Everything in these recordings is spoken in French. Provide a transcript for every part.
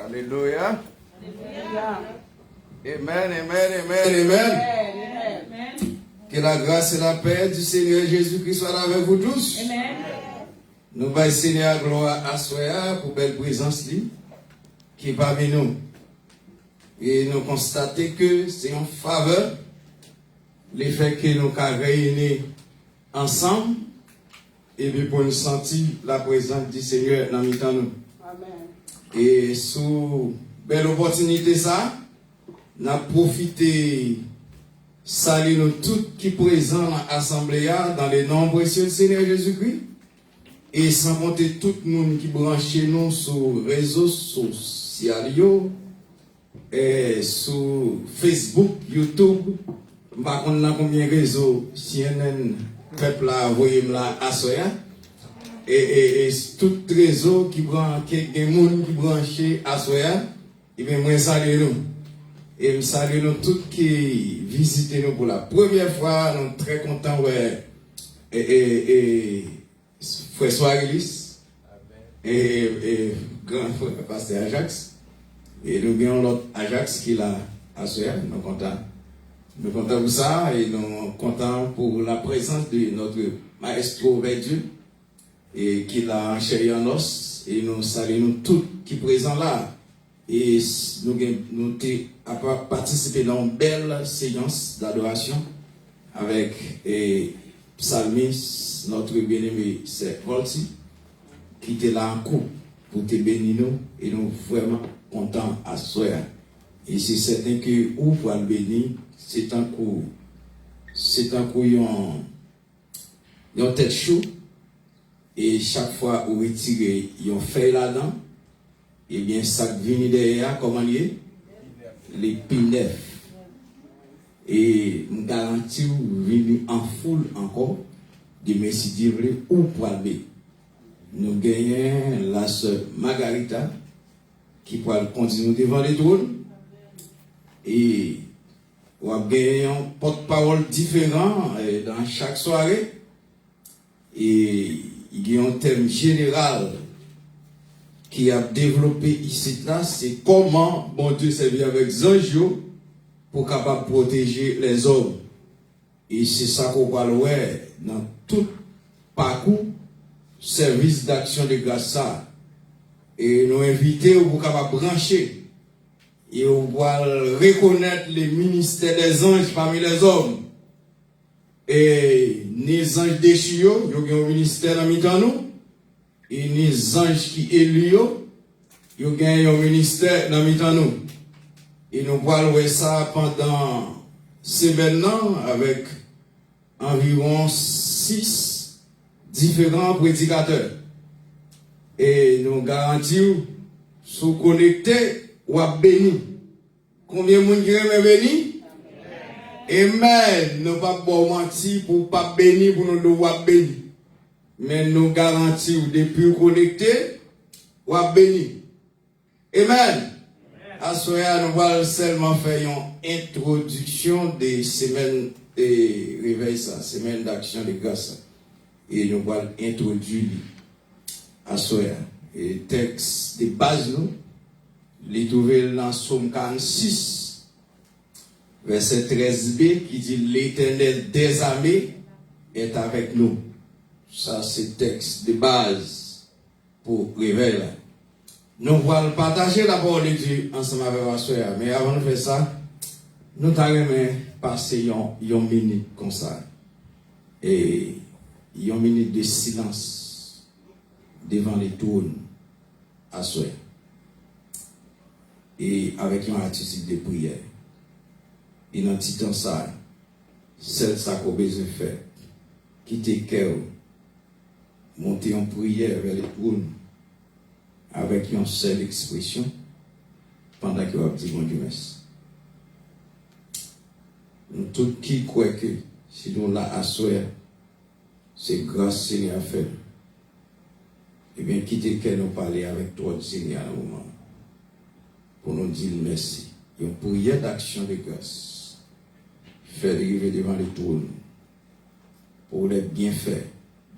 Alléluia. Amen, amen, amen, amen. Que la grâce et la paix du Seigneur Jésus-Christ soient là avec vous tous. Amen. Nous allons Seigneur gloire à soi pour belle présence qui est parmi nous. Et nous constatons que c'est une faveur le fait que nous sommes réunis ensemble et puis pour nous sentir la présence du Seigneur dans notre temps nous. Amen. Et sous belle opportunité ça, nous avons profité saluer nous tous qui sont présents dans l'assemblée dans les noms précieux du Seigneur Jésus-Christ et sans compter tout le monde qui branche nous sur les réseaux sociaux et sur Facebook, YouTube. Je ne sais pas combien de réseaux CNN, peuple là, voyez là à soya. Et tout réseau qui branche, des gens qui branchent à soya, et bien moi salue nous. Et je salue nous tous qui visitent nous pour la première fois. Nous sommes très contents. Frère Soarelis et grand frère pasteur Ajax. Et nous avons l'autre Ajax qui l'a à soya. Nous sommes contents. Nous sommes contents pour ça et nous sommes contents pour la présence de notre maestro Dieu et qui l'a enchaîné en os. Et nous saluons tous qui sont présents là. Et nous avons participé dans une belle séance d'adoration avec psalmiste, notre bien-aimé c'est Volti, qui était là en coup pour te bénir nous. Et nous sommes vraiment contents à soi. Et c'est certain que où pour le bénir, c'est un coup une tête chaud. Et chaque fois où retirer, ils ont fait là-dedans. Eh bien, ça vient derrière, comment dire, les pinefs. Et nous garantis, vous venez en foule encore, de merci Dieu, ou pour aller. Nous gagnons la sœur Margarita, qui pourra continuer devant les trônes. Et nous gagnons un porte-parole différent dans chaque soirée. Et il y a un thème général qui a développé ici là, c'est comment bon Dieu servir avec Zange pour capable protéger les hommes. Et c'est ça qu'on va voir dans tout parcours service d'action de grâce. Et nous invitons pour capable brancher et on va reconnaître les ministères des anges parmi les hommes. Et les anges déchus, ils ont un ministère dans nous. Et les anges qui élus, ils ont un ministère dans nous. Et nous allons ça pendant semaine avec environ 6 différents prédicateurs. Et nous garantissons, sous connectés ou à béni. Combien de monde qui aime béni? Amen. Nous ne pouvons pas mentir pour ne pas bénir, pour nous devoir bénir. Mais nous garantissons depuis connectés ou à bénir. Amen. À ce moment nous allons seulement faire une introduction des semaines de réveil, semaine d'action de grâce. Et nous allons introduire à ce moment et texte de base, nous les trouver dans Psaume 46, verset 13b, qui dit l'Éternel des armées est avec nous. Ça, c'est texte de base pour réveil. Nous allons partager la parole de Dieu ensemble avec ma soeur. Mais avant de faire ça, nous allons passer une minute comme ça. Et une minute de silence devant les trônes à soeur. Et avec une attitude de prière. Et dans ce temps ça, c'est ça qu'on a besoin de faire. Quitter le cœur. Monter en prière vers les trônes avec une seule expression pendant que vous avez dit bon Dieu merci. Nous tous qui croient que si nous là à soi, c'est grâce Seigneur à faire. Eh bien, quittez que nous parler avec toi Seigneur à un moment pour nous dire merci. Une prière d'action de grâce. Faire arriver devant les trônes pour les bienfaits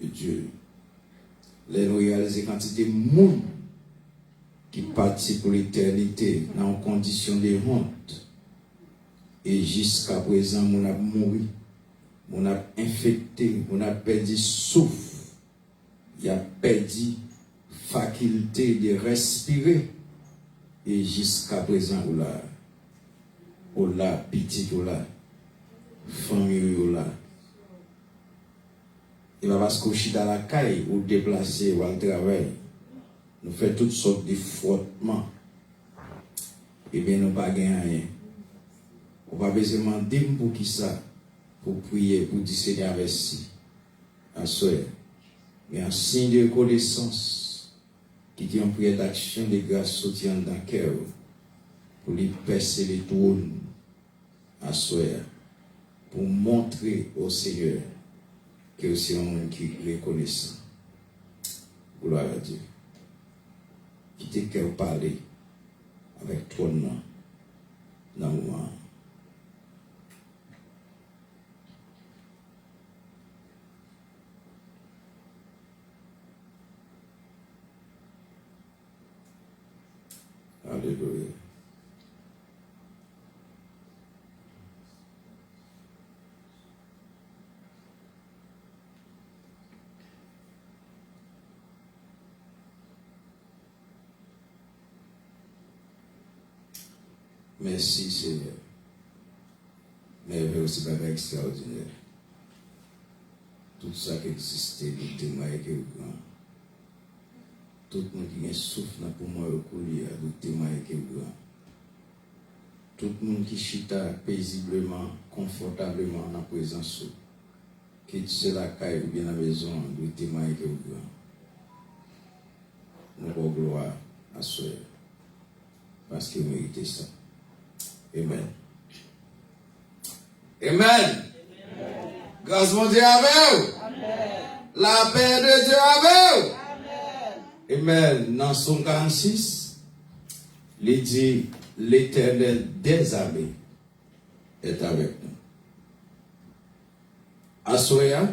de Dieu. Les nous réaliser quantité de monde qui partit pour l'éternité dans une condition de honte. Et jusqu'à présent, on a mouru, on a infecté, on a perdu souffle, il a perdu faculté de respirer. Et jusqu'à présent, on l'a petit, on l'a famille, on l'a. Et bien parce qu'on chie dans la caille, ou déplacé, ou à travail, nous faisons toutes sortes de frottements. Et bien nous pas gagner rien. On va besoin de demander pour qui ça, pour prier, pour dire Seigneur merci. À soi. Mais un signe de reconnaissance qui dit en prière d'action de grâce soutient dans le cœur pour lui percer les trônes à soi, pour montrer au Seigneur que c'est un monde qui est reconnaissant. Gloire à Dieu. Qui te cœur parler avec trône dans le moment. Alléluia. Merci Seigneur. Merveilleux, c'est pas extraordinaire. Tout ça qui existait, tout témoin qui est grand. Tout le monde qui a souffle pour moi au collier, tout témoin qui est grand. Tout le monde qui chita paisiblement, confortablement en présence, qui c'est la caille ou bien la maison, tout témoin qui est grand. Nous avons gloire à soi, parce qu'il méritait ça. Amen. Amen. Grâce mon Dieu avec vous. La paix de Dieu avec vous. Amen. Dans Somme 46, il dit l'Éternel des armées est avec nous. Assoya,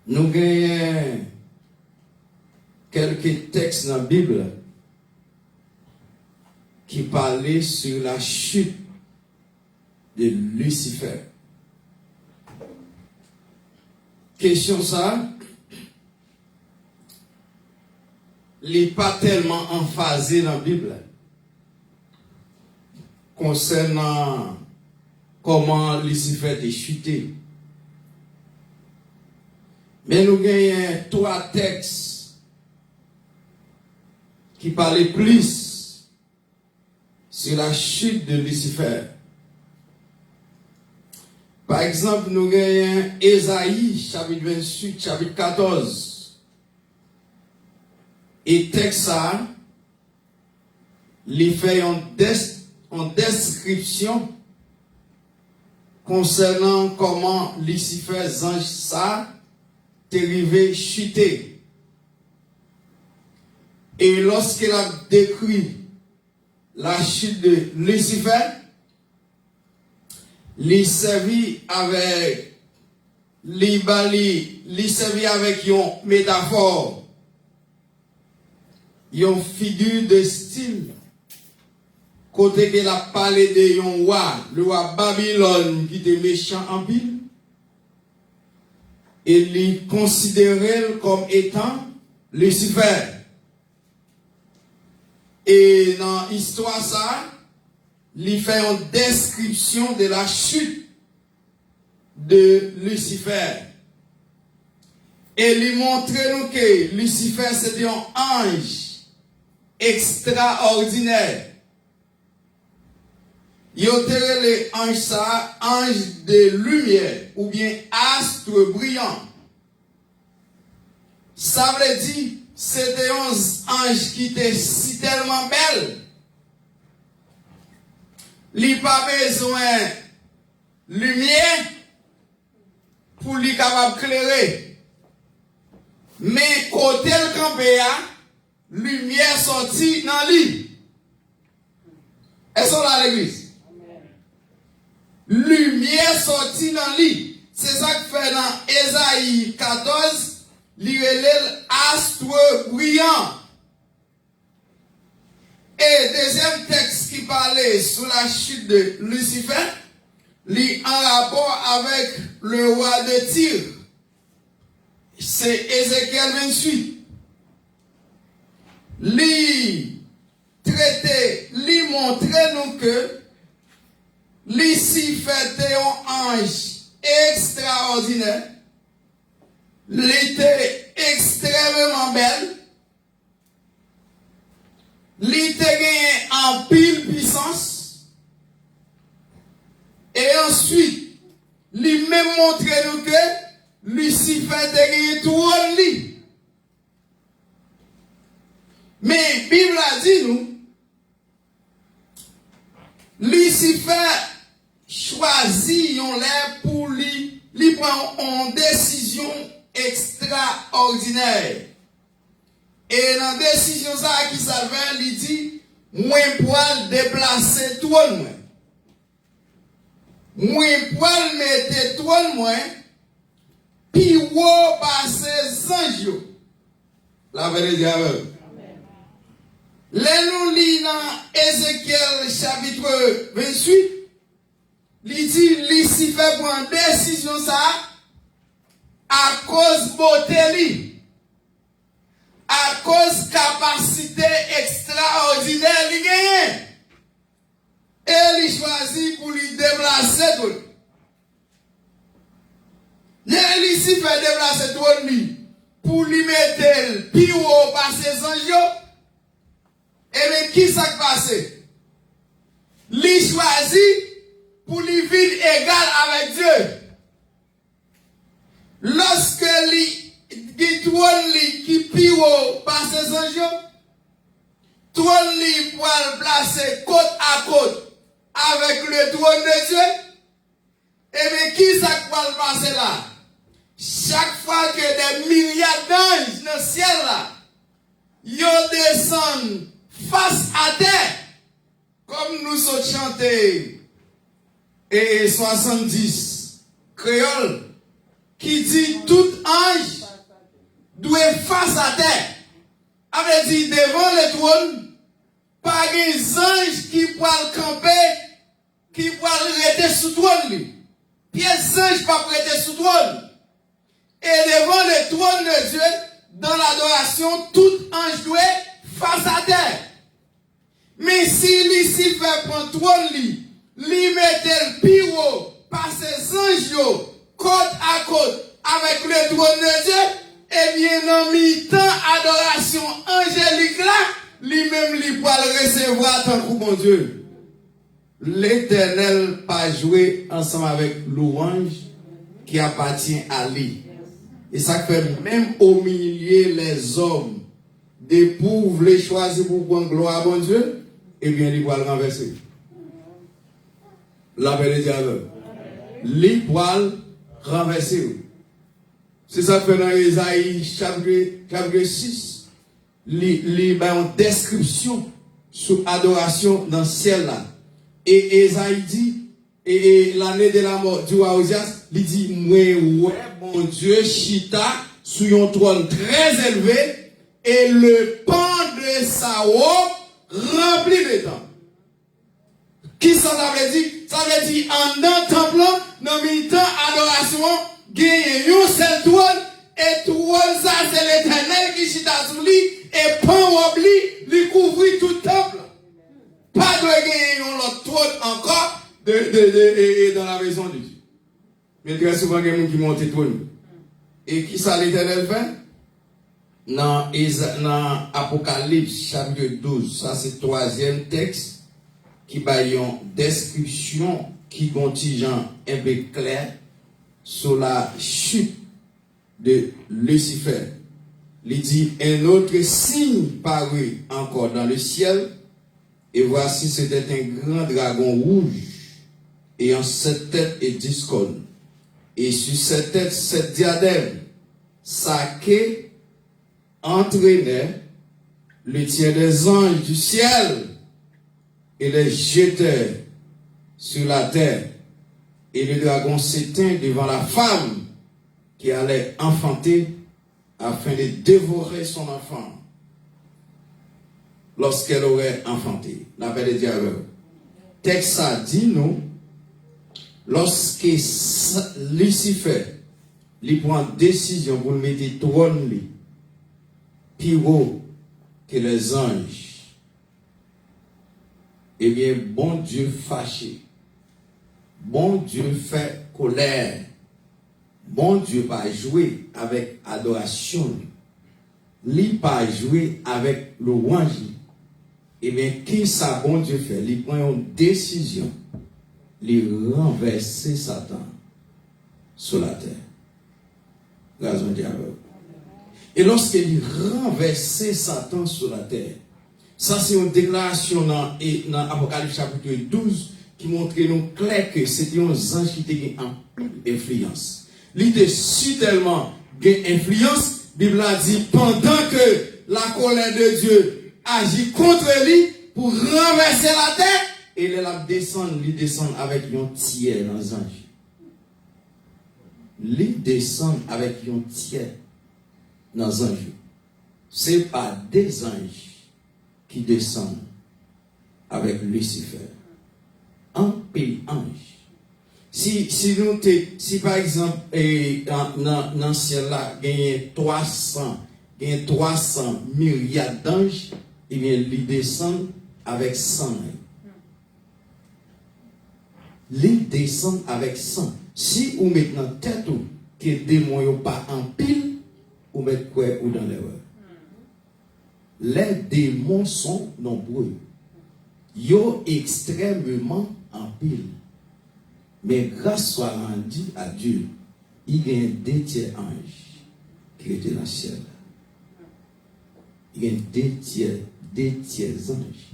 nous gagnons quelques textes dans la Bible qui parlait sur la chute de Lucifer. Question ça, il n'est pas tellement emphasé dans la Bible concernant comment Lucifer est chuté. Mais nous avons 3 textes qui parlaient plus sur la chute de Lucifer. Par exemple, nous avons Ésaïe, chapitre 28, chapitre 14. Et texte ça, il fait une description concernant comment Lucifer, ange ça, est arrivé chuter. Et lorsqu'il a décrit la chute de Lucifer, il servi avec une métaphore, une figure de style, côté qu'il a parlé de un roi, le roi Babylone qui était méchant en pile, et il considérait comme étant Lucifer. Et dans l'histoire ça, il fait une description de la chute de Lucifer. Et il montre nous que Lucifer c'était un ange extraordinaire. Il y a les anges ça, ange de lumière ou bien astre brillant. Ça veut dire c'était un ange qui était si tellement belle. Il n'y a pas besoin de lumière pour lui capable d'éclairer. Mais côté le campé, lumière sortie dans lui. Est-ce qu'on a l'église? Lumière sortie dans lui. C'est ça que fait dans Ésaïe 14, l'astre brillant. parler sous la chute de Lucifer, li en rapport avec le roi de Tyr. C'est Ézéchiel 28. Li traité, li montre nous que Lucifer était un ange extraordinaire. Il était extrêmement belle. Il était gagné en pile puissance. Et ensuite, il même montré nous que Lucifer était gagné tout en lui. Mais la Bible a dit nous, Lucifer choisit yon l'air pour lui prendre une décision extraordinaire. Et dans la décision ça qui s'avère, il dit, moi pour déplacer tout le monde. Moi pour mettre tout le monde, puis ou passer anges. La vérité avec. Nous lisons dans Ézéchiel chapitre 28, il dit Lucifer prend décision ça à cause beauté, à cause capacité extraordinaire qu'il gagne. Et il choisit pour lui déplacer tout. Lucifer déplacer tout lui pour lui mettre puis au passer anges. Et bien, qui s'est passé? Lui choisit pour lui vivre égal avec Dieu. Lorsque lui qui pire par ses anges, trône lui pour le placer côte à côte avec le trône de Dieu. Et bien, qui s'est passé là? Chaque fois que des milliards d'anges dans le ciel là, ils descendent face à terre, comme nous sommes chantés, et 70 créole, qui dit tout ange doit face à terre. Avait dit devant le trône, pas des anges qui pourraient camper, qui pourraient rester sous trône. Puis les anges pas prêter sous trône. Et devant le trône de Dieu, dans l'adoration, tout ange doit face à terre. Mais si Lucifer prend trône, lui mette le pire par ses anges, côte à côte, avec le trône de Dieu, eh bien, dans mi-temps adoration angélique là, lui-même, lui pourra le recevoir tant que mon Dieu. L'Éternel pas joué ensemble avec l'orange qui appartient à lui. Et ça fait même au milieu les hommes, des pauvres les choisir pour prendre gloire à mon Dieu. Eh bien, il va le renverser. La vérité diable. Il va le renverser. C'est ça que dans Isaïe chapitre 6, il y a une description sur l'adoration dans le ciel là. Et Isaïe dit, et l'année de la mort du roi Osias, il dit, moi, mon Dieu, Chita, sur un trône très élevé, et le pan de sa robe rempli de temps. Qui ça veut dire? Ça veut dire en un temple, dans mi-temps adoration, gagne un seul trône, et trône ça c'est l'Éternel qui chita sur lui, et pan obli, lui couvrit tout le temple. Pas de gagner un autre trône encore dans la maison de Dieu. Mais très souvent, il y a des gens qui montent le trône. Et qui ça l'Éternel fait? Dans Apocalypse chapitre 12, ça c'est le troisième texte qui a une description qui contient un peu clair sur la chute de Lucifer. Il dit un autre signe parut encore dans le ciel, et voici c'était un grand dragon rouge ayant 7 têtes et 10 cornes, et sur cette tête 7 diadèmes. Sa queue entraînait le tiers des anges du ciel et les jetait sur la terre. Et le dragon s'éteint devant la femme qui allait enfanter afin de dévorer son enfant lorsqu'elle aurait enfanté. La paix de Dieu. texte ça dit nous, lorsque Lucifer il prend décision pour le mettre trône plus haut que les anges, eh bien, bon Dieu fâché, bon Dieu fait colère, bon Dieu pas jouer avec adoration, il pas jouer avec louange. Eh bien, qui ça bon Dieu fait? Il prend une décision, il renverser Satan sur la terre. Raison diable. Et lorsqu'il renversait Satan sur la terre, ça c'est une déclaration dans Apocalypse chapitre 12 qui montre nous clair que c'était un ange qui était en influence. L'idée si tellement influence, la Bible a dit pendant que la colère de Dieu agit contre lui pour renverser la terre, et il descend avec un tiers dans les anges. Il descend avec un tiers dans les anges. Ce n'est pas des anges qui descendent avec Lucifer. Un pays ange. Si par exemple, dans le ciel là, il y a 300 milliards d'anges, eh bien, ils descendent avec 100. Ils descendent avec 100. Si vous mettez dans la tête que les démons n'ont pas en pile, vous mettez quoi ou dans l'erreur. Les démons sont nombreux. Ils sont extrêmement en pile. Mais grâce soit rendue à Dieu, il y a deux tiers anges qui étaient dans le ciel. Il y a deux tiers anges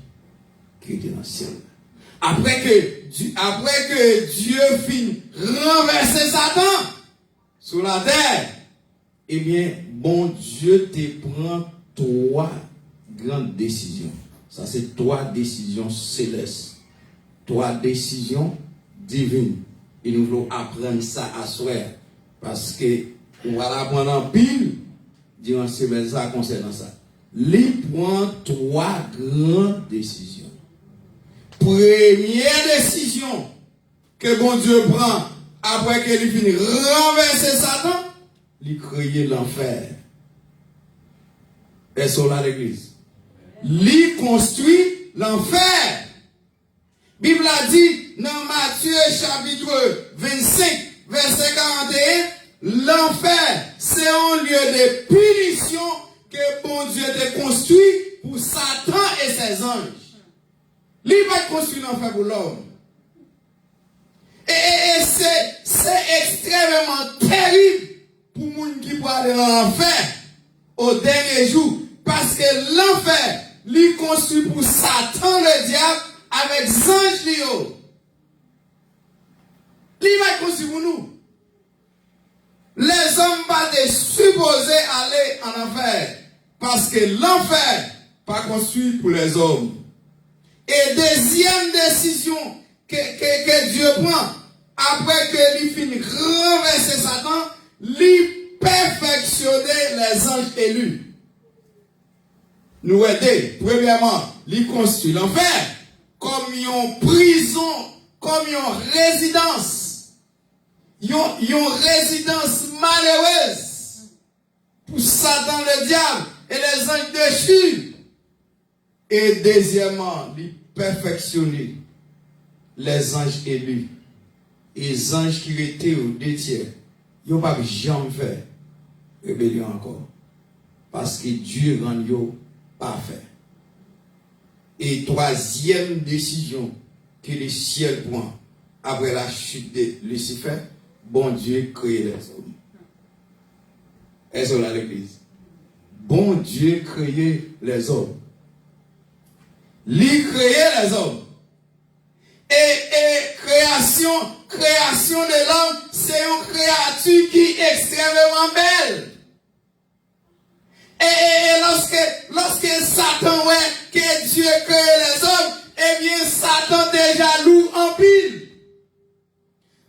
qui étaient dans le ciel. Après que Dieu finit renverser Satan sur la terre, eh bien, bon Dieu te prend 3 grandes décisions. Ça, c'est 3 décisions célestes. 3 décisions divines. Et nous voulons apprendre ça à soi. Parce que, on va l'apprendre en pile, durant ces semaines, ça concernant ça. Il prend 3 grandes décisions. Première décision que bon Dieu prend après qu'il finit renverser Satan, il crée l'enfer. Et sur là l'église. Il construit l'enfer. Bible a dit dans Matthieu chapitre 25, verset 41, l'enfer, c'est un lieu de punition que bon Dieu a construit pour Satan et ses anges. Il va construire l'enfer pour l'homme. Et c'est extrêmement terrible pour les gens qui vont aller dans l'enfer au dernier jour. Parce que l'enfer, il construit pour Satan le diable avec les anges. Il va construire pour nous. Les hommes pas supposés aller en enfer. Parce que l'enfer pas construit pour les hommes. Et deuxième décision que Dieu prend, après que lui finit renverser Satan, lui perfectionner les anges élus. Nous aider, premièrement, lui construit l'enfer comme une prison, comme une résidence. Une résidence malheureuse pour Satan le diable et les anges déchus. Et deuxièmement, lui perfectionner les anges élus. Et les anges qui étaient au 2 tiers, ils n'ont pas jamais fait rébellion encore. Parce que Dieu rend eux parfait. Et troisième décision que le ciel prend après la chute de Lucifer, bon Dieu crée les hommes. Est-ce que l'église? Bon Dieu crée les hommes. Il crée les hommes. Et création de l'homme, c'est une créature qui est extrêmement belle. Et lorsque Satan ouais que Dieu crée les hommes, eh bien Satan est jaloux en pile.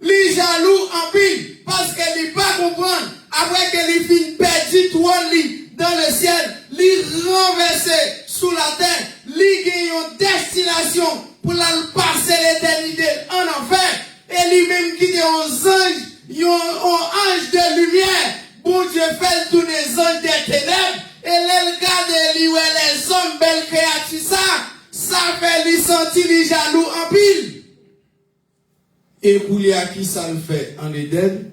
Il jaloux en pile parce qu'il ne peut pas comprendre. Après qu'il finit perdu trône dans le ciel, il renversé sous la terre, il gagne une destination pour la passer l'éternité en enfer. Et lui-même qui est un ange de lumière. Bon Dieu fait tous les anges des ténèbres. Et le garde lui les hommes belles créatures ça fait lui sentir les jaloux en pile. Et pour lui à qui ça le fait en Éden,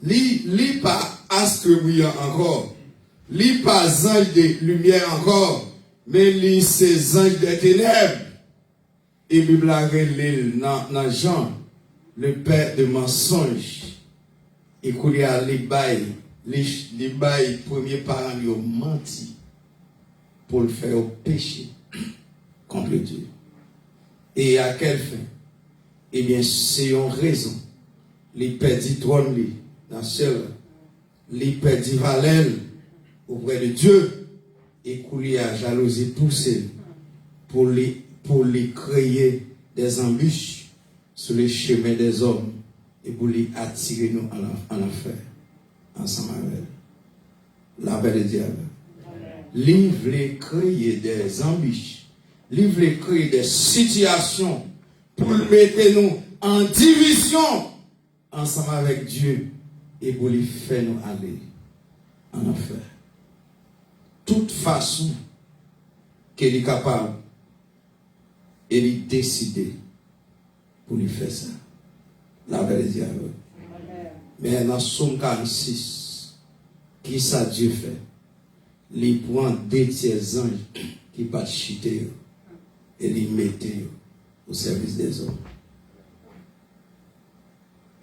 lui pas astre brillant encore, lui pas ange de lumière encore, mais lui c'est ange des ténèbres. Et Bible a relé dans Jean, le père de mensonge. Et qu'on y a les bails premier parents lui ont menti pour le faire pécher contre Dieu. Et à quelle fin? Eh bien, c'est une raison. Les perdit trône, dans le ciel, les perdit valeur auprès de Dieu, et qu'on y a jalousie poussée pour les créer des embûches sur les chemins des hommes et pour les attirer nous en enfer, ensemble avec la paix de diable. Lui voulait créer des embûches, lui voulait créer des situations pour mettre nous en division ensemble avec Dieu et pour lui faire nous aller en enfer. Toute façon qu'elle est capable, elle est décidée pour lui faire ça. La paix de diable. Mais dans Somme 46, qui ça Dieu fait? Il prend deux tiers anges qui battent chiter et les mettait au service des hommes.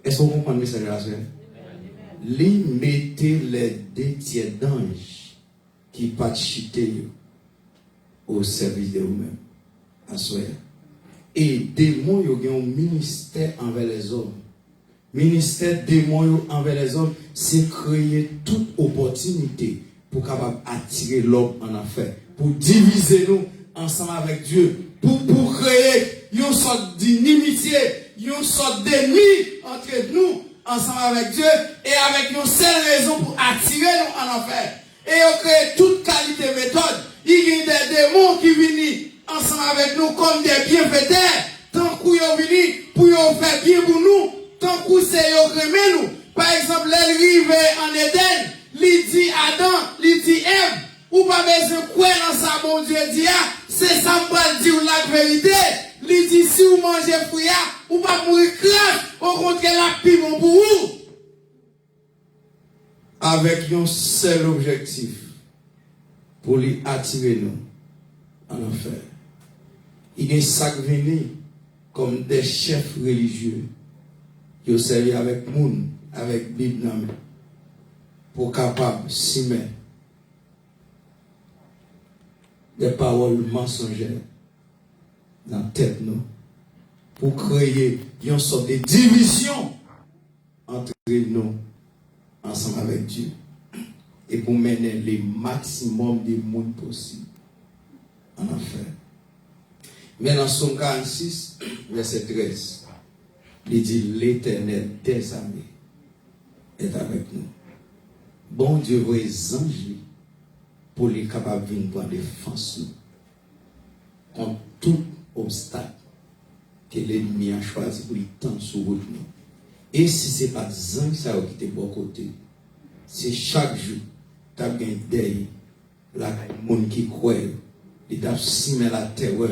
Est-ce que vous comprenez le message de la soeur? Il mettait les deux tiers d'anges qui battent chiter au service de vous-même. À soeur. Et démons, ils ont un ministère envers les hommes. Ministère démons envers les hommes, c'est créer toute opportunité pour capable attirer l'homme en affaire, pour diviser nous ensemble avec Dieu, pour créer une sorte d'inimitié, une sorte d'ennemi entre nous ensemble avec Dieu et avec une seule raison pour attirer nous en affaire. Et on crée toute qualité de méthode. Il y a des démons qui viennent ensemble avec nous comme des bienfaiteurs, tant qu'ils viennent pour faire bien pour nous, tant qu'ils c'est nous. Par exemple, l'arrivée en Éden, il dit Adam, il dit Ève, ou pas besoin de quoi dans ça, bon Dieu dit, c'est ça me dire la vérité. Il dit si vous mangez fruit, ou pas mourir classe, au contraire la piment pour vous. Avec un seul objectif, pour lui attirer nous en enfer. Il est sac venu comme des chefs religieux qui ont servi avec moun, avec Bible pour capable s'y mettre des paroles mensongères dans la tête nous pour créer une sorte de division entre nous ensemble avec Dieu et pour mener le maximum de monde possible en enfer. Mais dans Somme 46, verset 13, il dit l'Éternel des armées est avec nous. Bon Dieu voit les anges pour les capables de venir prendre défense contre tout obstacle que l'ennemi a choisi pour les tendre sur route. Et si ce n'est pas des anges qui sont de bon côté, c'est chaque jour, tu as gagné d'œil, la monde qui croit, il t'a simé la terreur,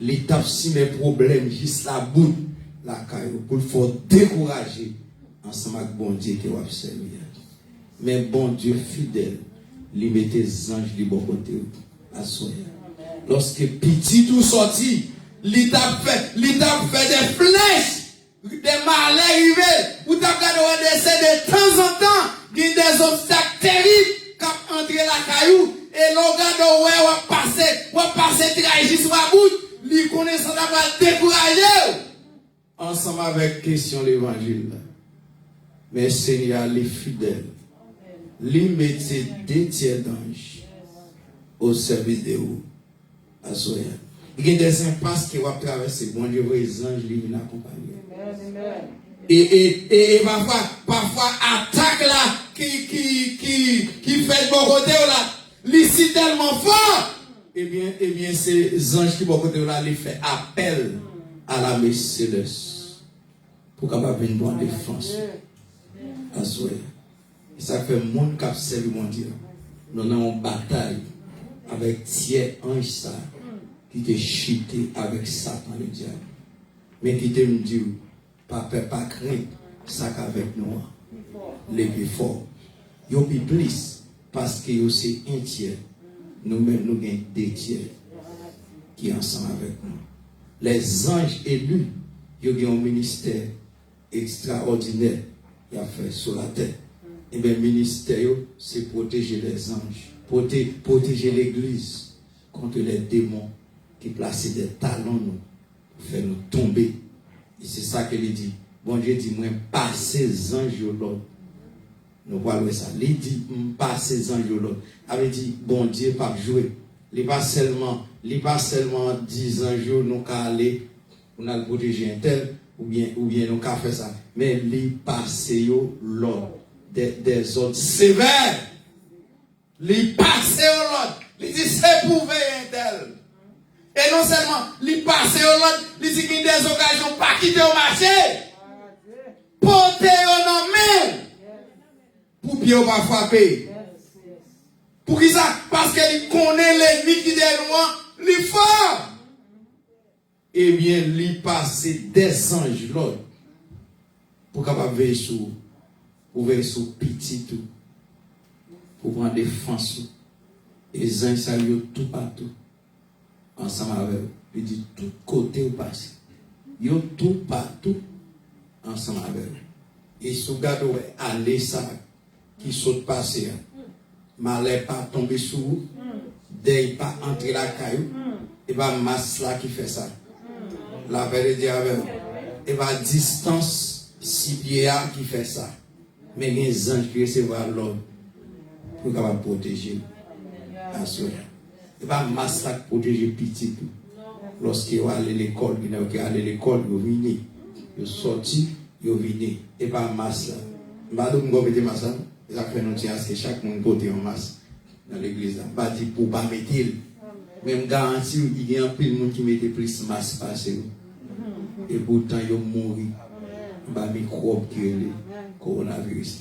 il t'a simé problème, juste la boue, la caillou, pour le faire décourager ensemble avec bon Dieu qui va servir. Mais bon Dieu fidèle, il met des anges de bon côté à soi. Lorsque petit tout sorti, il t'a fait des flèches, des malheurs arrivés, ou t'as regardé de temps en temps, il y a des obstacles terribles qui entrent la caillou, et l'on regarde où on passe trahir sur la bout, il connaît ça d'avoir découragé. Ensemble avec question l'évangile. Mais Seigneur, les fidèles, lui mettait deux tiers d'anges au service de vous. À Soya. Il y a des impasses qui vont traverser. Bon Dieu, les anges, lui, nous accompagnent. Et parfois, attaque là, qui fait de bon côté là, lui, c'est tellement fort, eh bien, ces anges qui vont côté là, les fait appel à la messe céleste pour capable venir en défense. À soi. Et ça fait monde qui a servi mon Dieu. Nous avons une bataille avec tiers ange ça qui te chuté avec Satan le diable. Mais qui te me dit, pas peur, pas crainte, ça qu'avec nous, les plus forts. Yo plus parce que c'est un tiers. Nous-mêmes, nous avons deux tiers qui sont ensemble avec nous. Les anges élus, ils ont un ministère extraordinaire qui a fait sur la terre. Et bien, le ministère, c'est protéger les anges, protéger l'église contre les démons qui placent des talons nous, pour faire nous tomber. Et c'est ça qu'il dit. Bon Dieu dit, moi, pas ces anges l'autre. Nous voyons ça. Il dit, pas ces anges l'autre. Il dit, bon Dieu, pas jouer. Il pas seulement 10 anges, nous qu'à aller, on a le protéger un tel, ou bien nous qu'à faire ça. Mais il passe l'autre. Des ordres sévères. Il passe l'autre. Il dit, c'est pour veiller un tel. Et non seulement, il passe l'autre, il dit qu'il y a des occasions pas quitter au marché. Porter au main. Pour pied ou pas frapper. Pour qui ça? Parce qu'il connaît l'ennemi qui est derrière nous, il fort. Eh bien, il passe des anges l'autre. Pour capable veiller sur, pour veiller sur petit tout. Pour prendre défense. Et les anges saluent tout partout. Ensemble avec eux. Il dit tout côté ou passe. Yo tout partout. Ensemble avec eux. Et sous garde aller ça qui saute passer. Malheur pas tomber sur vous. Dès pas entrer la caillou. Et va masse là qui fait ça. La vérité avec eux. Et va distance 6 pieds qui fait ça. Mais les anges qui recevront l'homme pour capable protéger. Il va masse là protéger petit tout. Lorsqu'il va aller à l'école, il va aller à l'école, il va venir. Il sorti, il va venir. Et pas masse là. Madame, vous avez masse là. Il a fait nous dire que chaque monde porte en masse dans l'église là. Pas dit pour pas mettre. Même garantie, il y a un peu de monde qui mettait plus masse passé. Et pourtant, il mourit. Il y a un microbe qui est le coronavirus.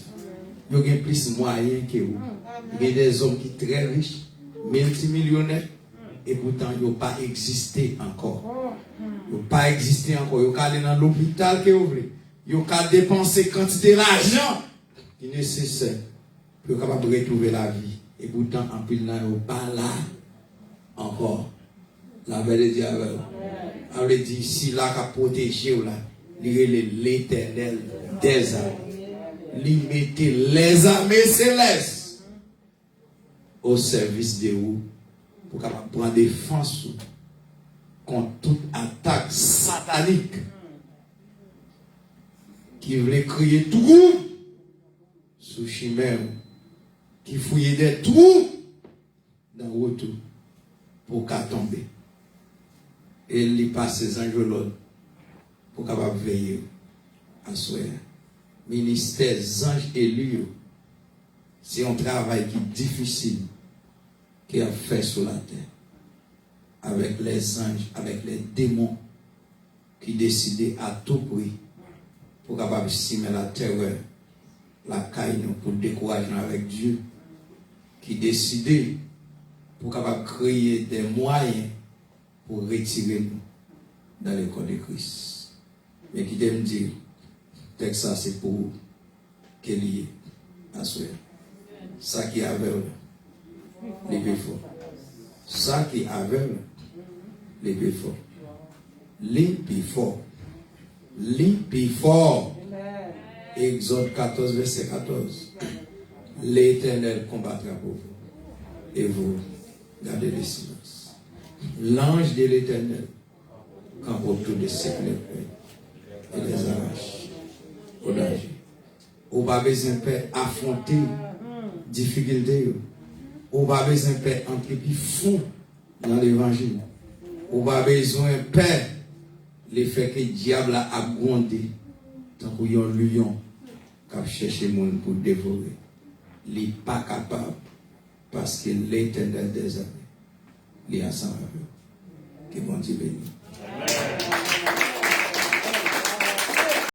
Il y a plus moyen que vous. Il y a des hommes qui sont très riches, multimillionnaires, et pourtant, ils n'ont pas existé encore. Ils n'ont pas existé encore. Ils ont allé dans l'hôpital qui est ouvert. Ils ont dépensé quantité d'argent qui est nécessaire pour être capable de retrouver la vie. Et pourtant, en plus, ils n'ont pas là encore. La vérité avec eux. On lui dit, si là, qu'a protégé, il est l'éternel des armées. Il mettait les armées célestes au service de vous pour capable prendre défense contre toute attaque satanique qui voulait créer tout sous chimère, qui fouillait des trous dans le retour pour qu'à tomber. Et il passe ses anges l'autre pour capable veiller à soi. Ministère anges élus, c'est un travail qui est difficile qui a fait sur la terre. Avec les anges, avec les démons qui décidaient à tout prix pour capable simer la terreur, la caille pour décourager avec Dieu, qui décidaient pour capable créer des moyens pour retirer nous dans le corps de Christ. Mais qui aime dire, texte ça c'est pour qu'il y ait à soi. Ça qui est aveugle, les plus forts. Ça qui est aveugle, les plus forts. Les plus forts. Les plus forts. Exode 14, verset 14. L'Éternel combattra pour vous. Et vous gardez le silence. L'ange de l'Éternel campe autour de ces plaies et les arrache au danger. Ou pas besoin de affronter difficultés. Ou pas besoin de entrer plus fond dans l'évangile. Ou pas besoin de peur le fait que le diable a abondé tant qu'il y a un lion qui a cherché le monde pour dévorer. Il n'est pas capable parce que l'Éternel des armées il est ensemble avec eux. Que bon Dieu bénisse.